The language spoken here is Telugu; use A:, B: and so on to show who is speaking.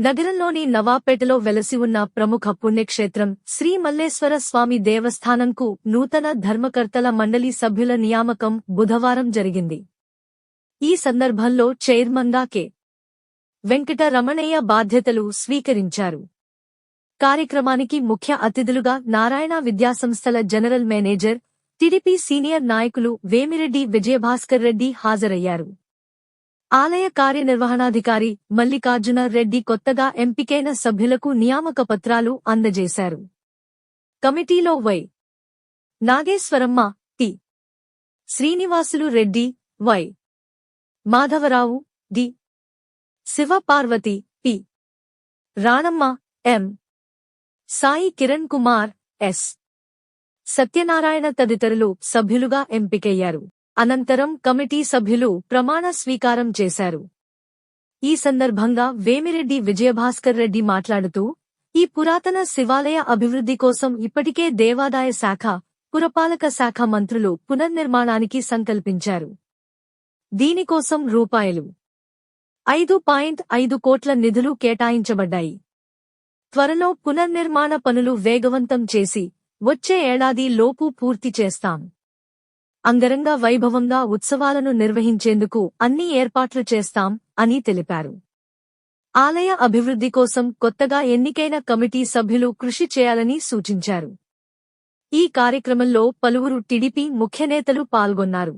A: నగరంలోని నవాపేటలో వెలసి ఉన్న ప్రముఖ పుణ్యక్షేత్రం శ్రీ మల్లేశ్వర స్వామి దేవస్థానంకు నూతన ధర్మకర్తల మండలి సభ్యుల నియామకం బుధవారం జరిగింది. ఈ సందర్భంలో చైర్మన్గా కె. వెంకట రమణయ్య బాధ్యతలు స్వీకరించారు. కార్యక్రమానికి ముఖ్య అతిథులుగా నారాయణ విద్యాసంస్థల జనరల్ మేనేజర్, టీడీపీ సీనియర్ నాయకులు వేమిరెడ్డి విజయభాస్కర్ రెడ్డి హాజరయ్యారు. ఆలయ కార్యనిర్వహణాధికారి మల్లికార్జున రెడ్డి కొత్తగా ఎంపికైన సభ్యులకు నియామక పత్రాలు అందజేశారు. కమిటీలో Y. Nageswaramma, T. Srinivasulu Reddy, Y. Madhavarao, D. Sivaparvathi, P. Ranamma, M. Sai Kiran Kumar, S. Satyanarayana తదితరులు సభ్యులుగా ఎంపికయ్యారు. అనంతరం కమిటీ సభ్యులు ప్రమాణ స్వీకారం చేశారు. ఈ సందర్భంగా వేమిరెడ్డి విజయభాస్కర్ రెడ్డి మాట్లాడుతూ, ఈ పురాతన శివాలయ అభివృద్ధి కోసం ఇప్పటికే దేవాదాయ శాఖ, పురపాలక శాఖ మంత్రులు పునర్నిర్మాణానికి సంకల్పించారు. దీనికోసం రూపాయలు 5.5 కోట్ల నిధులు కేటాయించబడ్డాయి. త్వరలో పునర్నిర్మాణ పనులు వేగవంతం చేసి వచ్చే ఏడాది లోపు పూర్తి చేస్తాం. అంగరంగ వైభవంగా ఉత్సవాలను నిర్వహించేందుకు అన్ని ఏర్పాట్లు చేస్తాం అని తెలిపారు. ఆలయ అభివృద్ధి కోసం కొత్తగా ఎన్నికైన కమిటీ సభ్యులు కృషి చేయాలని సూచించారు. ఈ కార్యక్రమంలో పలువురు టీడీపీ ముఖ్యనేతలు పాల్గొన్నారు.